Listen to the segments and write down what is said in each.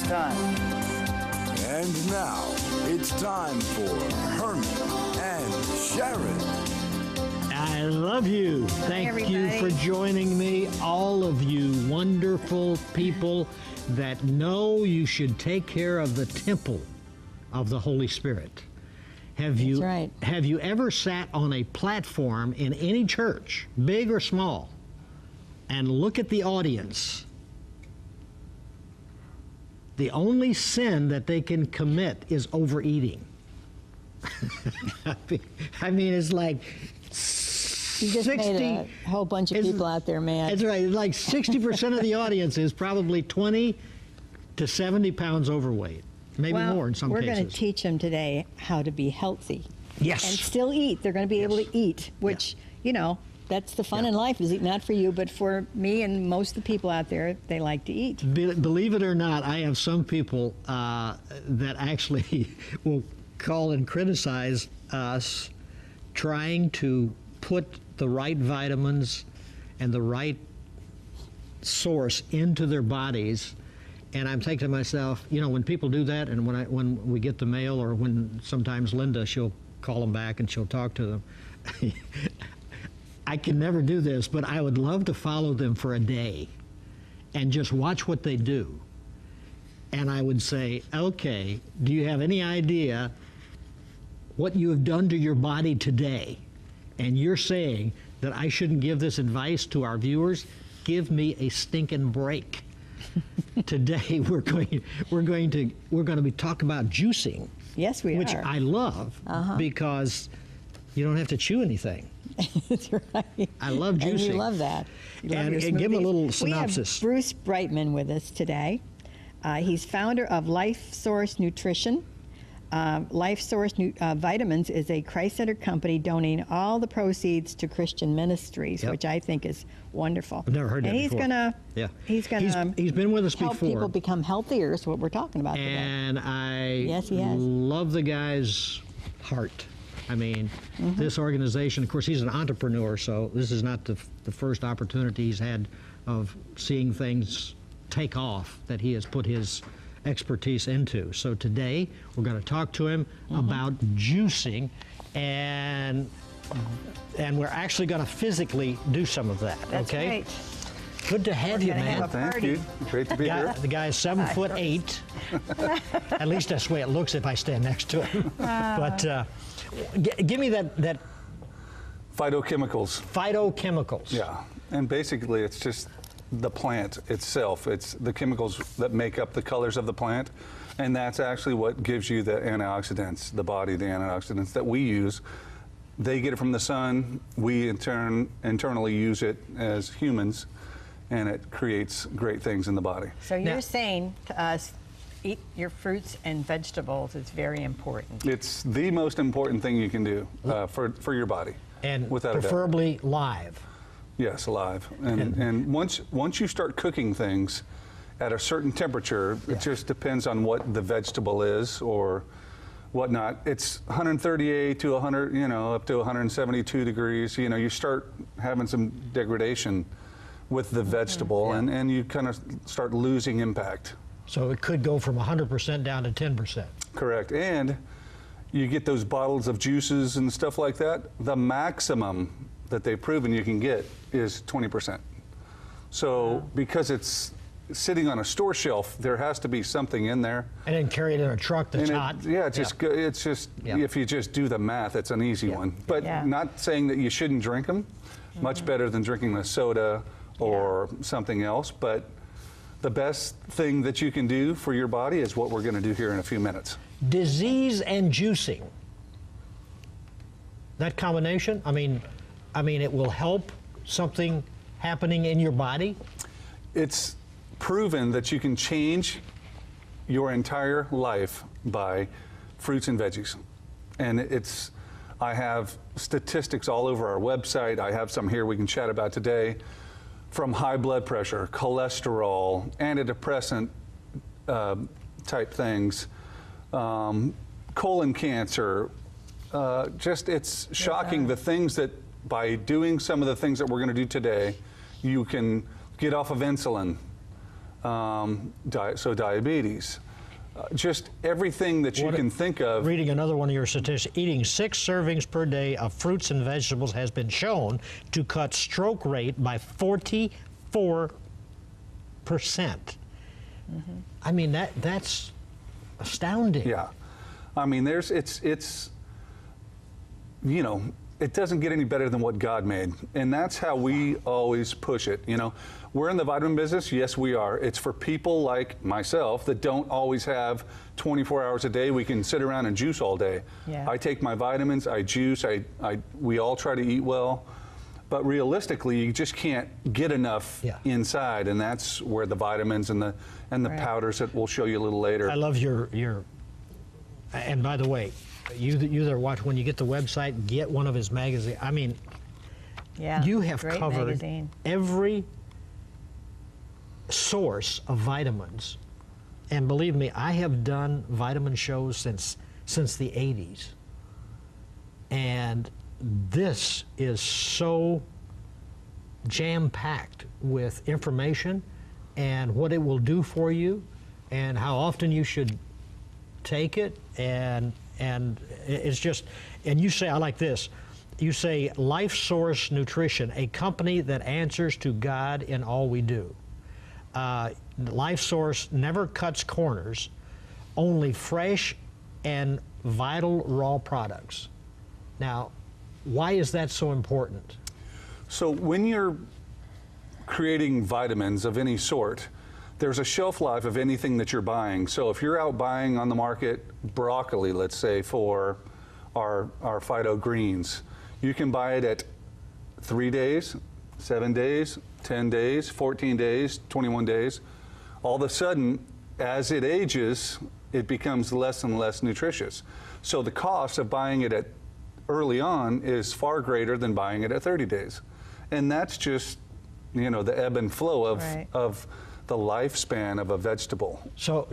time. And now, it's time for Herman and Sharron. I love you. Thank you for joining me, all of you wonderful people that know you should take care of the temple of the Holy Spirit. Have you ever sat on a platform in any church, big or small, and look at the audience? The only sin that they can commit is overeating. I mean, it's like you just 60, made a whole bunch of people out there mad. That's right. It's like 60% of the audience is probably 20 to 70 pounds overweight, maybe more in some cases. We're going to teach them today how to be healthy. Yes. And still eat. They're going to be able to eat, which, you know, that's the fun in life, is eat not for you, but for me and most of the people out there, they like to eat. Believe it or not, I have some people that actually will call and criticize us trying to put the right vitamins and the right source into their bodies. And I'm thinking to myself, you know, when people do that, and when we get the mail, or when sometimes Linda, she'll call them back and she'll talk to them. I can never do this, but I would love to follow them for a day and just watch what they do. And I would say, okay, do you have any idea what you have done to your body today? And you're saying that I shouldn't give this advice to our viewers? Give me a stinking break. Today we're going to be talking about juicing. Yes, we which are. Which I love because you don't have to chew anything. That's right. I love juicing. And you love that. You love and give a little synopsis. We have Bruce Brightman with us today. He's founder of LifeSource Nutrition. LifeSource Vitamins is a Christ-centered company donating all the proceeds to Christian ministries, which I think is wonderful. I've never heard that before. He's been with us help before. People become healthier is what we're talking about today. And I he has. love the guy's heart. I mean, this organization, of course, he's an entrepreneur, so this is not the first opportunity he's had of seeing things take off that he has put his expertise into. So today, we're going to talk to him about juicing, and we're actually going to physically do some of that. That's okay? Right. Good to have you, man. Thank you. Great to be here. The guy is 7'8". At least that's the way it looks if I stand next to him. But give me that. Phytochemicals. Phytochemicals. Yeah, and basically it's just the plant itself. It's the chemicals that make up the colors of the plant, and that's actually what gives you the antioxidants, the antioxidants that we use. They get it from the sun. We in turn internally use it as humans, and it creates great things in the body. So you're saying to us, eat your fruits and vegetables is very important. It's the most important thing you can do for your body. And without preferably live. Yes, alive. And once you start cooking things at a certain temperature, it just depends on what the vegetable is or whatnot. It's 138 to 100, up to 172 degrees. You start having some degradation with the vegetable, and you kind of start losing impact. So it could go from 100% down to 10%. Correct. And you get those bottles of juices and stuff like that. The maximum that they've proven you can get is 20%. So because it's sitting on a store shelf, there has to be something in there. And then carry it in a truck that's hot. It's just if you just do the math, it's an easy one. But not saying that you shouldn't drink them. Much better than drinking a soda or something else. But the best thing that you can do for your body is what we're going to do here in a few minutes. Disease and juicing. That combination, I mean, it will help something happening in your body? It's proven that you can change your entire life by fruits and veggies. And I have statistics all over our website. I have some here we can chat about today, from high blood pressure, cholesterol, antidepressant type things, colon cancer. It's shocking the things that by doing some of the things that we're going to do today, you can get off of insulin. so diabetes. Just everything that you can think of. Reading another one of your statistics, eating 6 servings per day of fruits and vegetables has been shown to cut stroke rate by 44%. I mean, that's astounding. Yeah. I mean, you know, it doesn't get any better than what God made. And that's how we always push it. You know, we're in the vitamin business. Yes, we are. It's for people like myself that don't always have 24 hours a day. We can sit around and juice all day. Yeah. I take my vitamins, I juice, we all try to eat well. But realistically, you just can't get enough inside. And that's where the vitamins and the powders that we'll show you a little later. I love your, and by the way, you that are watching, when you get the website, get one of his magazines. I mean, you have great covered magazine. every source of vitamins. And believe me, I have done vitamin shows since the 80s. And this is so jam-packed with information and what it will do for you and how often you should take it, and it's just, and you say, I like this, you say LifeSource Nutrition, a company that answers to God in all we do. LifeSource never cuts corners, only fresh and vital raw products. Now, why is that so important? So when you're creating vitamins of any sort, there's a shelf life of anything that you're buying. So if you're out buying on the market broccoli, let's say, for our phyto greens, you can buy it at 3 days, 7 days, 10 days, 14 days, 21 days. All of a sudden, as it ages, it becomes less and less nutritious. So the cost of buying it at early on is far greater than buying it at 30 days. And that's just, you know, the ebb and flow of the lifespan of a vegetable. So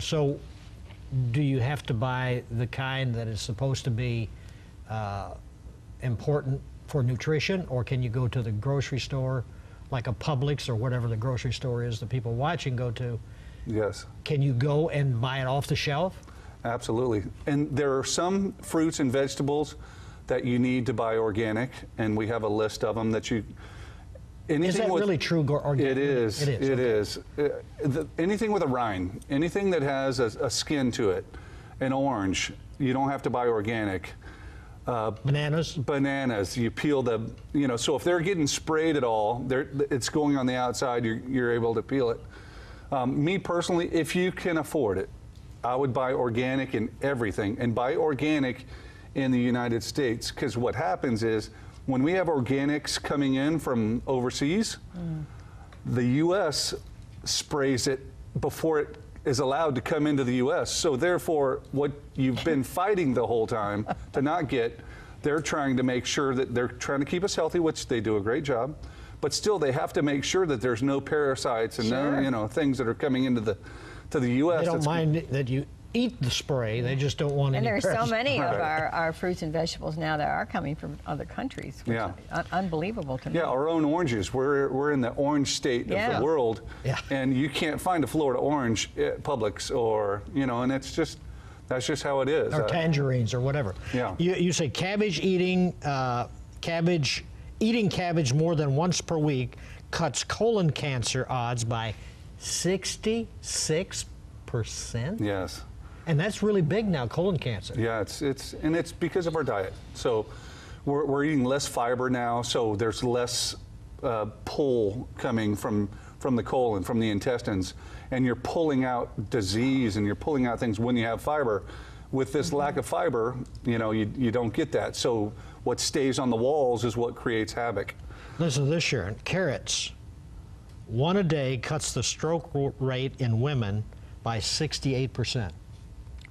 do you have to buy the kind that is supposed to be important for nutrition, or can you go to the grocery store, like a Publix or whatever the grocery store is the people watching go to? Yes. Can you go and buy it off the shelf? Absolutely. And there are some fruits and vegetables that you need to buy organic, and we have a list of them that you... Is that really true, organic? It is. It is. Anything with a rind, anything that has a skin to it, an orange, you don't have to buy organic. Bananas? Bananas, you peel the, you know, so if they're getting sprayed at all, it's going on the outside, you're able to peel it. Me personally, if you can afford it, I would buy organic in everything, and buy organic in the United States, because what happens is, when we have organics coming in from overseas, the U.S. sprays it before it is allowed to come into the U.S. So therefore, what you've been fighting the whole time to not get, they're trying to make sure that they're trying to keep us healthy, which they do a great job, but still they have to make sure that there's no parasites and no, you know, things that are coming into the U.S. They don't mind that you eat the spray, they just don't want any And there's so many of Right. our fruits and vegetables now that are coming from other countries, which is unbelievable to me. Yeah, our own oranges. We're in the orange state of the world, and you can't find a Florida orange at Publix, or, you know, and that's just how it is. Or tangerines or whatever. Yeah. You say eating cabbage more than once per week cuts colon cancer odds by 66%. Yes. And that's really big now, colon cancer. Yeah, it's because of our diet. So we're eating less fiber now, so there's less pull coming from the colon, from the intestines, and you're pulling out disease and you're pulling out things when you have fiber. With this lack of fiber, you know, you don't get that. So what stays on the walls is what creates havoc. Listen to this, Sharron. Carrots, 1 a day cuts the stroke rate in women by 68%.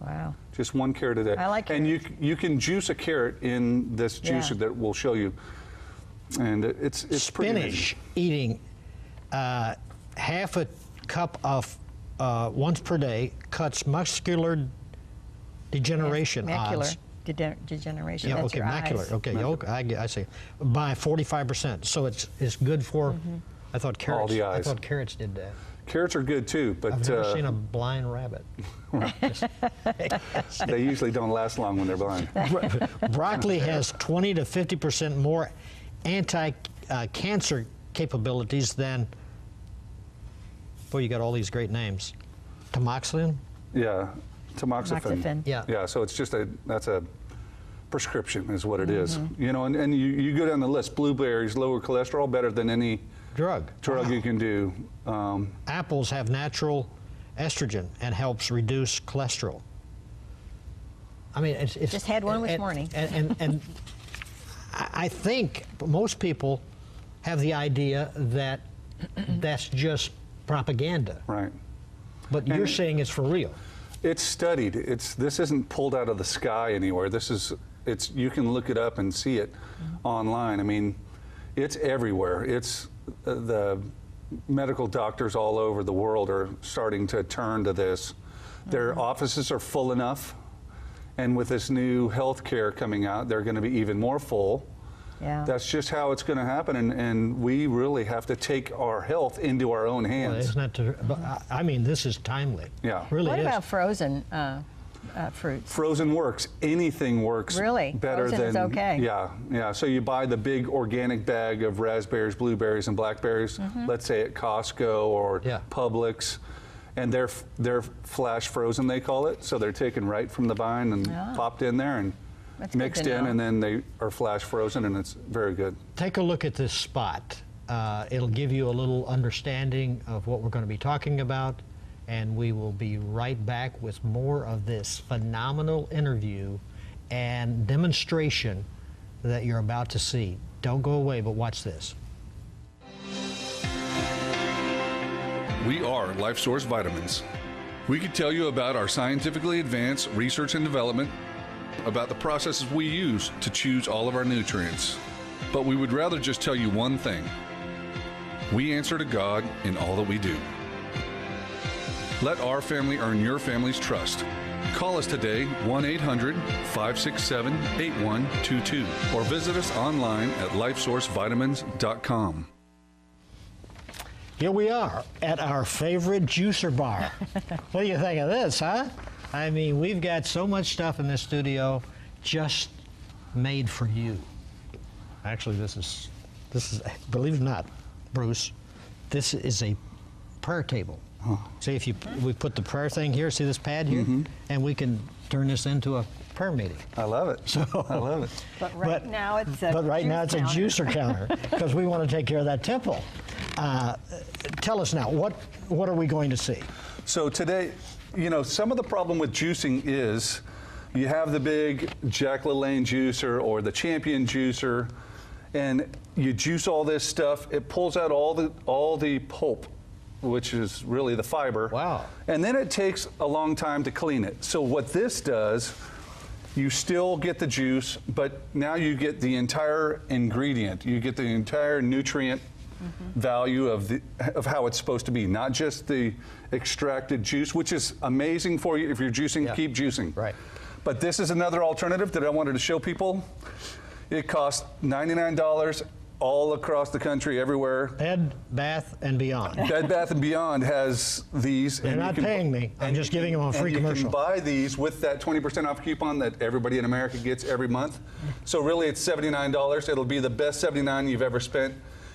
Wow. Just 1 carrot a day. I like And carrots. you can juice a carrot in this juicer that we'll show you. And it's pretty Spinach, amazing. eating half a cup of once per day cuts muscular degeneration odds. Degeneration. Yeah, That's okay, your macular. eyes. Okay, I see. By 45%. So it's good for. I thought carrots. All the eyes. I thought carrots did that. Carrots are good too, but I've never seen a blind rabbit. they usually don't last long when they're blind. Broccoli has 20 to 50% more anti-cancer capabilities than, boy, you got all these great names. Tamoxifen? Yeah, tamoxifen. Tamoxifen. Yeah, so it's just that's a prescription is what it is. You know, and you go down the list. Blueberries, lower cholesterol, better than any Drug you can do. Apples have natural estrogen and helps reduce cholesterol. I mean, it's Just had one this morning. And I think most people have the idea that that's just propaganda. Right. But you're saying it's for real. It's studied. This isn't pulled out of the sky anywhere. You can look it up and see it online. I mean, it's everywhere. It's the medical doctors all over the world are starting to turn to this. Their offices are full enough, and with this new health care coming out, they're going to be even more full. Yeah. That's just how it's going to happen, and we really have to take our health into our own Well, hands. isn't that but I mean, this is timely. Yeah. Really What is. about frozen fruits? Frozen works. Anything works Really? better Frozen than is okay. Yeah. So you buy the big organic bag of raspberries, blueberries, and blackberries. Let's say at Costco or Publix, and they're flash frozen, they call it. So they're taken right from the vine and popped in there and That's good mixed to in, know. and then they are flash frozen, and it's very good. Take a look at this spot. It'll give you a little understanding of what we're going to be talking about, and we will be right back with more of this phenomenal interview and demonstration that you're about to see. Don't go away, but watch this. We are LifeSource Vitamins. We could tell you about our scientifically advanced research and development, about the processes we use to choose all of our nutrients. But we would rather just tell you one thing. We answer to God in all that we do. Let our family earn your family's trust. Call us today, 1-800-567-8122, or visit us online at lifesourcevitamins.com. Here we are at our favorite juicer bar. What do you think of this, huh? I mean, we've got so much stuff in this studio just made for you. Actually, this is, believe it or not, Bruce, this is a prayer table. See, we put the prayer thing here, see this pad here? And we can turn this into a prayer meeting. I love it. I love it. But right now it's a juicer counter because we want to take care of that temple. Tell us now, what are we going to see? So today, you know, some of the problem with juicing is you have the big Jack LaLanne juicer or the Champion juicer, and you juice all this stuff. It pulls out all the pulp, which is really the fiber. Wow. And then it takes a long time to clean it. So what this does, you still get the juice, but now you get the entire ingredient. You get the entire nutrient value of how it's supposed to be, not just the extracted juice, which is amazing for you. If you're juicing, keep juicing. Right. But this is another alternative that I wanted to show people. It costs $99 all across the country, everywhere. Bed, Bath, and Beyond. Bed Bath & Beyond has these. They're not paying me. I'm just giving them a free commercial. You can buy these with that 20% off coupon that everybody in America gets every month. So really it's $79. It'll be the best $79 you've ever spent.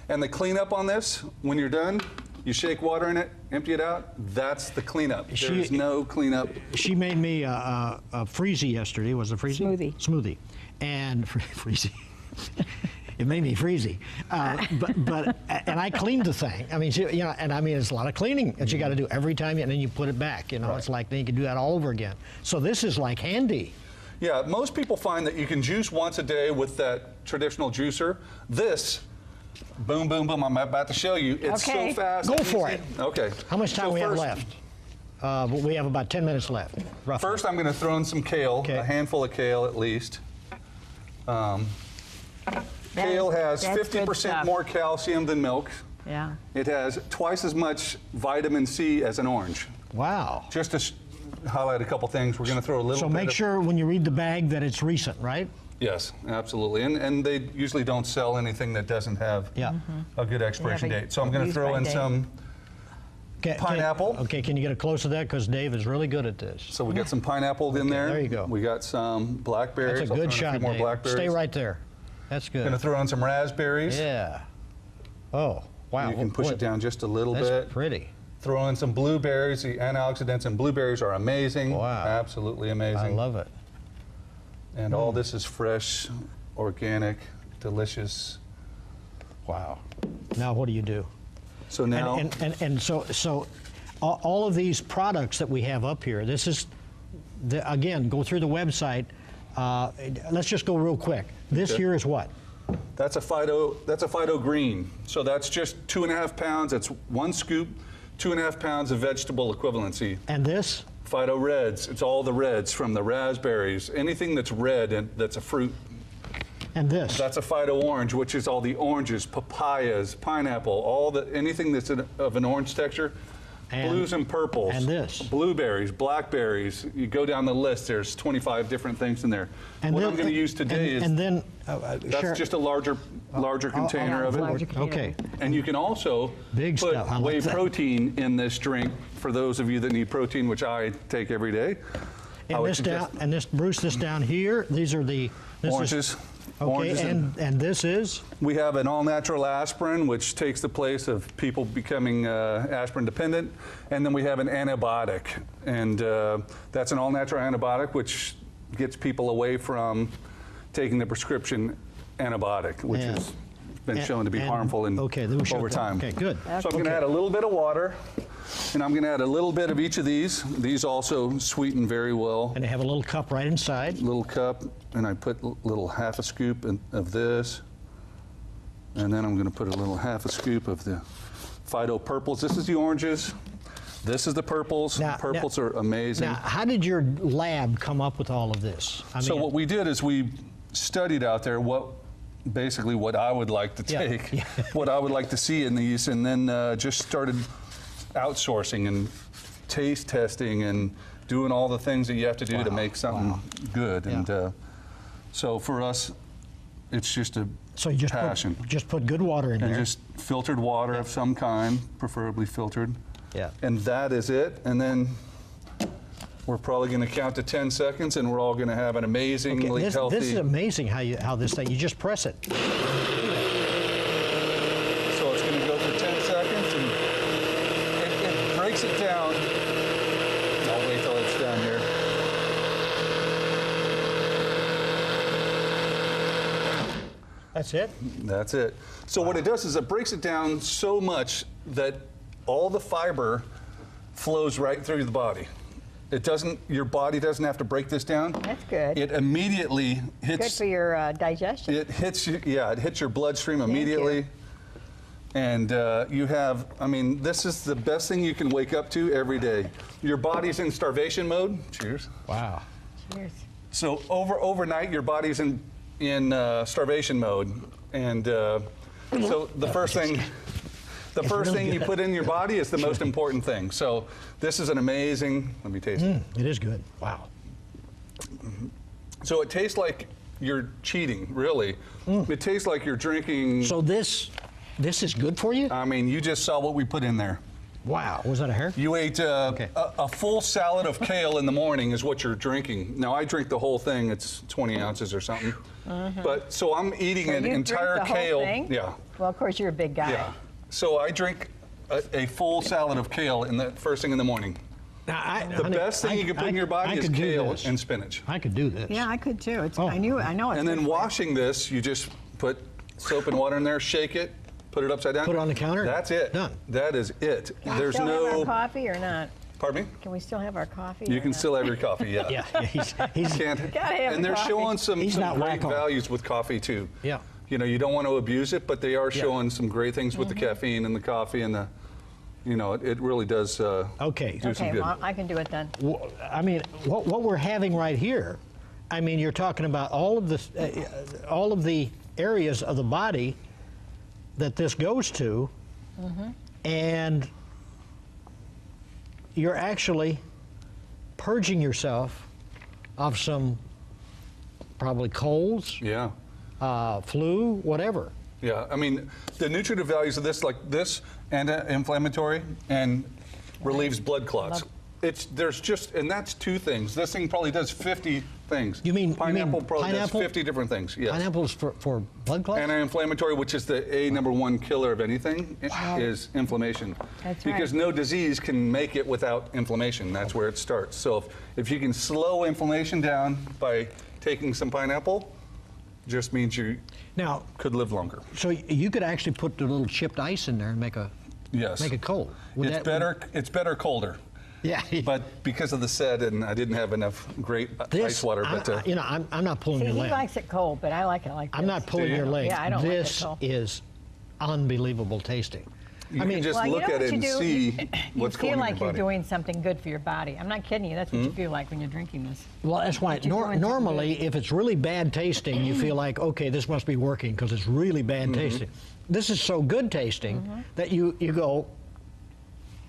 And the cleanup on this, when you're done, you shake water in it, empty it out. That's the cleanup. There's no cleanup. She made me a freezy yesterday. Was it freezy? Smoothie. And freezy. It made me freezy. And I cleaned the thing. I mean, it's a lot of cleaning that you got to do every time, and then you put it back. It's like then you can do that all over again. So this is like handy. Yeah, most people find that you can juice once a day with that traditional juicer. This, boom, boom, boom, I'm about to show you. It's so fast. Go for it. Okay. How much time we have left? We have about 10 minutes left, roughly. First, I'm going to throw in some kale, a handful of kale at least. Kale has 50% more calcium than milk. Yeah. It has twice as much vitamin C as an orange. Wow. Just to highlight a couple things, we're going to throw a little So bit make sure when you read the bag that it's recent, right? Yes, absolutely. And they usually don't sell anything that doesn't have a good expiration date. So I'm going to throw in some Pineapple. Okay, can you get a close of that? Because Dave is really good at this. So we got some pineapple in there. there you go. We got some blackberries. That's a good shot, few more Dave. blackberries. Stay right there. That's good. Gonna throw in some raspberries. Yeah. Oh, wow. You can push Boy, it down just a little that's bit. pretty. Throw in some blueberries. The antioxidants in blueberries are amazing. Wow. Absolutely amazing. I love it. And all this is fresh, organic, delicious. Wow. Now what do you do? So now, And so all of these products that we have up here, this is, again, go through the website. Let's just go real quick. This Okay. here is what? that's a phyto green. So that's just 2.5 pounds. That's 1 scoop, 2.5 pounds of vegetable equivalency. And this? Phyto reds. It's all the reds from the raspberries. Anything that's red and that's a fruit. And this? That's a phyto orange, which is all the oranges, papayas, pineapple, anything that's of an orange texture. And- Blues and purples. and this? Blueberries, blackberries. You go down the list, there's 25 different things in there. And What then- I'm going to use today is, And then, that's just a larger container of it. larger container. Okay. And you can also Big put stuff. I like whey that. protein in this drink for those of you that need protein, which I take every day. I And would this suggest down, and this, Bruce, this down here, these are the... this is- oranges. Okay, Oranges and this is? We have an all-natural aspirin, which takes the place of people becoming aspirin dependent. And then we have an antibiotic. And that's an all-natural antibiotic, which gets people away from taking the prescription antibiotic, which And- has been shown to be harmful over time. Okay, good. So I'm going to add a little bit of water, and I'm going to add a little bit of each of these. These also sweeten very well. And they have a little cup right inside. Little cup, and I put a little half a scoop of this. And then I'm going to put a little half a scoop of the phyto purples. This is the oranges. This is the purples. Purples are amazing. Now, how did your lab come up with all of this? I So mean, what we did is we studied out there basically what I would like to Yeah, take, yeah. what I would like to see in these, and then just started outsourcing and taste testing and doing all the things that you have to do to make something good. Yeah. And so for us, it's just a so you just passion. put good water in And there. just filtered water of some kind, preferably filtered. Yeah. And that is it. And then we're probably going to count to 10 seconds, and we're all going to have an amazingly healthy. This is amazing how this thing, you just press it. So it's going to go for 10 seconds, and it breaks it down. I'll wait till it's down here. That's it? That's it. So what it does is it breaks it down so much that all the fiber flows right through the body. It doesn't. Your body doesn't have to break this down. That's good. It immediately hits. Good for your digestion. It hits you. Yeah, it hits your bloodstream immediately. And you have. I mean, this is the best thing you can wake up to every day. Your body's in starvation mode. Cheers. Wow. Cheers. So overnight, your body's in starvation mode, and so the first thing. The first really thing you good. put in your body is the most important thing. So this is an amazing. Let me taste it. It is good. Wow. So it tastes like you're cheating, really. It tastes like you're drinking. So this is good for you? I mean, you just saw what we put in there. Wow. Was that a hair? You ate a full salad of kale in the morning is what you're drinking. Now I drink the whole thing. It's 20 ounces or something. But so I'm eating So an you entire drink the whole kale. thing? Yeah. Well, of course, you're a big guy. Yeah. So I drink a full salad of kale in the first thing in the morning. Now, The best thing you can put in your body is could do kale this. and spinach. I could do this. Yeah, I could too. It's, Oh. I know it's And then good for you. washing this, you just put soap and water in there, shake it, put it upside down. Put it on the counter? That's it. Done. That is it. Can we There's still have our no. coffee or not? Pardon me? Can we still have our coffee? You or can not? still have your coffee, yeah. Yeah. He's Can't. Gotta have And they're coffee. showing some He's not great wacko. values with coffee too. Yeah. You know, you don't want to abuse it, but they are showing some great things with the caffeine and the coffee and the. You know, it really does Okay. do some Okay, good. well, I can do it then. I mean, what we're having right here, I mean, you're talking about all of the areas of the body that this goes to, and you're actually purging yourself of some probably colds, Yeah. flu, whatever. Yeah, I mean, the nutritive values of this, like this, anti-inflammatory and relieves blood clots. And that's 2 things. This thing probably does 50 things. Pineapple probably does 50 different things. Yes. Pineapple's for blood clots? Anti-inflammatory, which is the #1 killer of anything, is inflammation. That's because right. no disease can make it without inflammation. That's where it starts. So if you can slow inflammation down by taking some pineapple, just means you could live longer. So you could actually put the little chipped ice in there and make it cold. It's better colder. Yeah. But because of the set, and I didn't have enough great ice water. I'm not pulling your He leg. likes it cold, but I like it like this. I'm not pulling your leg. Yeah, I don't like it This cold. is unbelievable tasting. You can just look at it and see what's going You feel on in like your you're body. doing something good for your body. I'm not kidding you. That's what you feel like when you're drinking this. Well, that's why But you're doing normally, if it's really bad tasting, you feel like, okay, this must be working because it's really bad tasting. This is so good tasting that you go,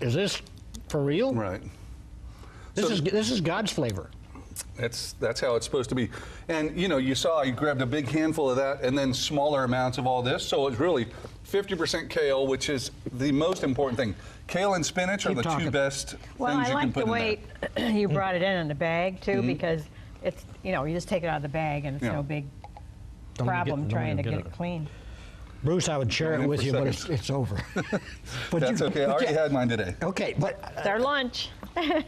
is this for real? Right. This is God's flavor. That's how it's supposed to be. And you saw I grabbed a big handful of that and then smaller amounts of all this. So it's really 50% kale, which is the most important thing. Kale and spinach are the 2 best Well, things I you can like put the in there. way you brought it in the bag too, because it's you just take it out of the bag and it's no big problem trying to get it clean. Bruce, I would share it with you, but it's over. But That's okay. I already had mine today. Okay, but It's our lunch.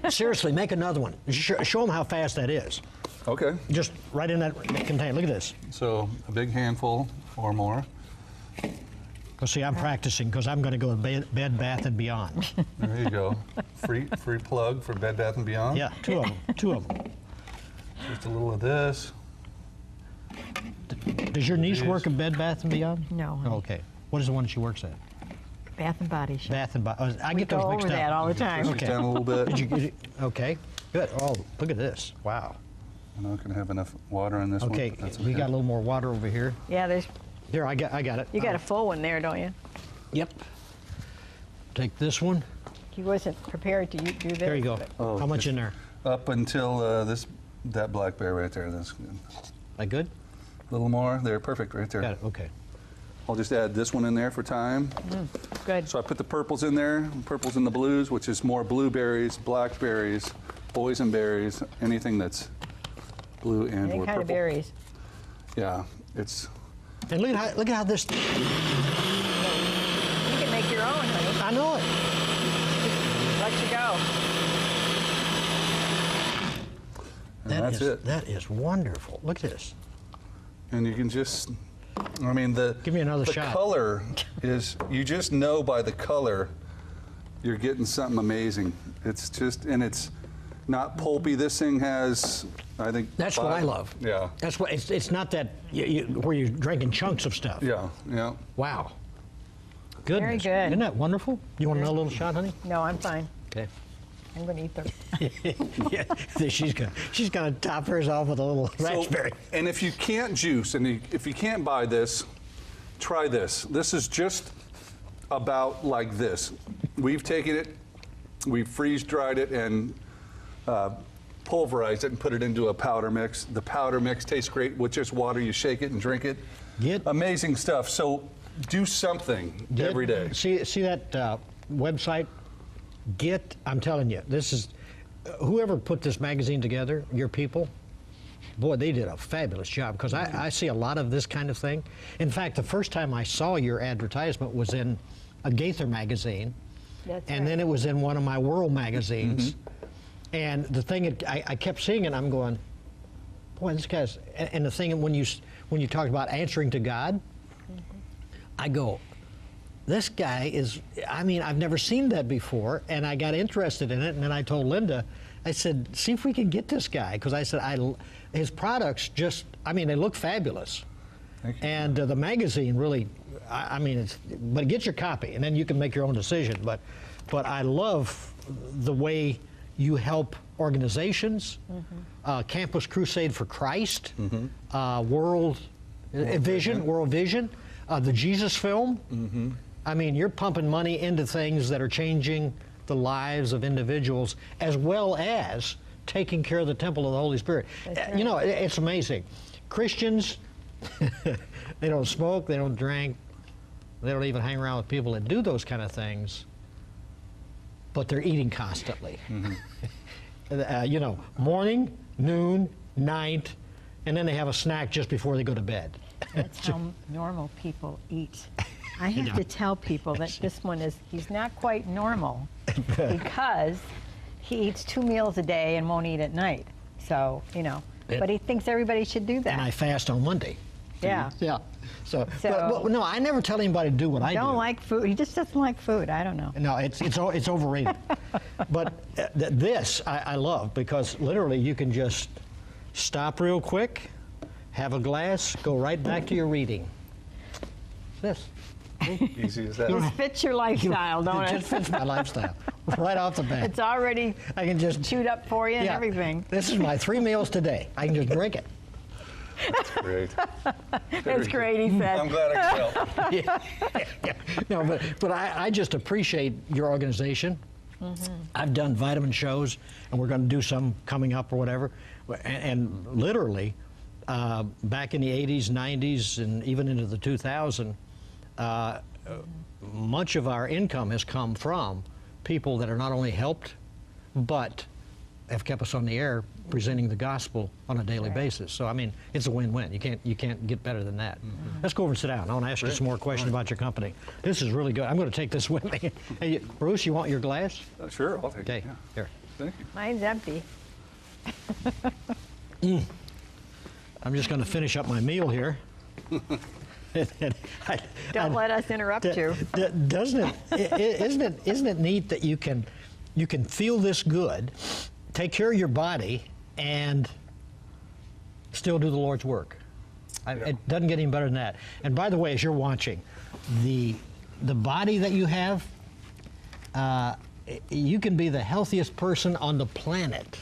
seriously, make another one. Show them how fast that is. Okay. Just right in that container. Look at this. So a big handful or more. Well, see, I'm practicing because I'm going to go to Bed Bath & Beyond. There you go. Free plug for Bed Bath & Beyond. Yeah, 2 of them. 2 of them. Just a little of this. Does your niece work at Bed Bath & Beyond? No. Oh, okay. What is the one she works at? Bath and Body Shop. Bath and Body. I We get those go mixed over up. that all the time. Push it down a little bit. Okay, good. Oh, look at this. Wow. I'm not going to have enough water in this Okay, one. That's we got a little more water over here. Yeah, there's. Here, I got it. You got a full one there, don't you? Yep. Take this one. He wasn't prepared to do this. There you go. Oh, How much in there? Up until that blackberry right there. That's good. That good? A little more. There, perfect right there. Got it. Okay. I'll just add this one in there for time. Good. So I put the purples in there, purples and the blues, which is more blueberries, blackberries, boysenberries, anything that's blue and Any or kind purple. of berries. Yeah, it's. And look at how this. You can make your own, honey. I know it. Let you go. And that's it. That is wonderful. Look at this. And you can just. Give me another the shot. color is, you just know by the color you're getting something amazing. It's just, and it's not pulpy. This thing has, I think. That's what I love. Yeah. That's what it's not that where you're drinking chunks of stuff. Yeah, yeah. Wow. Goodness. Very good. Isn't that wonderful? You want another little shot, honey? No, I'm fine. Okay. I'm going to eat them. Yeah. She's gonna top hers off with a little raspberry. And if you can't juice, and if you can't buy this, try this. This is just about like this. We've taken it, we've freeze-dried it, and pulverized it and put it into a powder mix. The powder mix tastes great with just water. You shake it and drink it. Amazing stuff. So do something every day. See that website? I'm telling you, this is, whoever put this magazine together, your people, boy, they did a fabulous job, because I see a lot of this kind of thing. In fact, the first time I saw your advertisement was in a Gaither magazine, and then it was in one of my World magazines. And the thing, I kept seeing it, I'm going, boy, this guy's, and the thing, when you talked about answering to God, I go, this guy is, I've never seen that before, and I got interested in it, and then I told Linda, I said, see if we can get this guy, because I said, his products just, they look fabulous. Thank you. And the magazine really, but get your copy, and then you can make your own decision. But I love the way you help organizations, Campus Crusade for Christ, World Vision, the Jesus Film. You're pumping money into things that are changing the lives of individuals, as well as taking care of the temple of the Holy Spirit. Right. It's amazing. Christians, they don't smoke, they don't drink, they don't even hang around with people that do those kind of things. but they're eating constantly. You know, morning, noon, night, and then they have a snack just before they go to bed. That's how normal people eat. I have to tell people that this one he's not quite normal because he eats 2 meals a day and won't eat at night. So, you know, but he thinks everybody should do that. And I fast on Monday. Yeah. Yeah. So but no, I never tell anybody to do what I do. Don't like food. He just doesn't like food. I don't know. No, it's overrated. But this I love because literally you can just stop real quick, have a glass, go right back to your reading. This. Easy as that. It fits your lifestyle, don't It it? just fits my lifestyle right off the bat. It's already I can just chewed up for you and everything. This is my 3 meals today. I can just drink it. That's great. That's great, he said. I'm glad I can help. Yeah. No, but I just appreciate your organization. I've done vitamin shows, and we're going to do some coming up or whatever. And literally, back in the 80s, 90s, and even into the 2000s, much of our income has come from people that are not only helped, but have kept us on the air presenting the gospel on a daily basis. So I mean, it's a win-win. You can't get better than that. Let's go over and sit down. I want to ask you some more questions about your company. This is really good. I'm going to take this with me. Hey, Bruce, you want your glass? Sure, I'll take Okay, it. Yeah. here. Thank you. Mine's empty. I'm just going to finish up my meal here. Don't let us interrupt you. Doesn't it? Isn't it neat that you can feel this good, take care of your body, and still do the Lord's work? It doesn't get any better than that. And by the way, as you're watching, the body that you have, you can be the healthiest person on the planet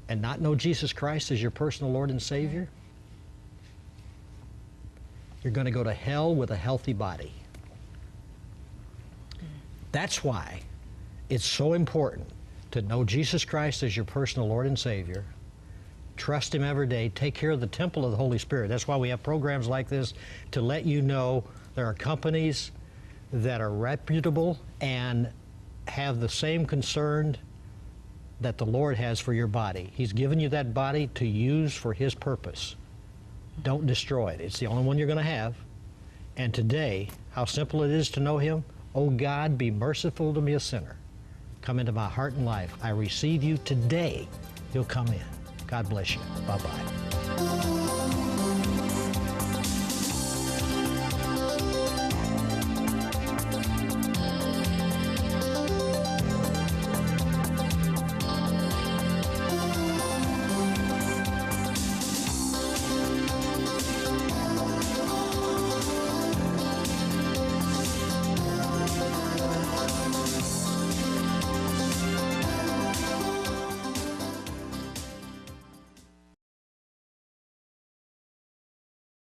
and not know Jesus Christ as your personal Lord and Savior. You're going to go to hell with a healthy body. That's why it's so important to know Jesus Christ as your personal Lord and Savior. Trust Him every day. Take care of the temple of the Holy Spirit. That's why we have programs like this to let you know there are companies that are reputable and have the same concern that the Lord has for your body. He's given you that body to use for His purpose. Don't destroy it. It's the only one you're going to have. And today, how simple it is to know Him. Oh God, be merciful to me, a sinner. Come into my heart and life. I receive you today. You'll come in. God bless you. Bye-bye.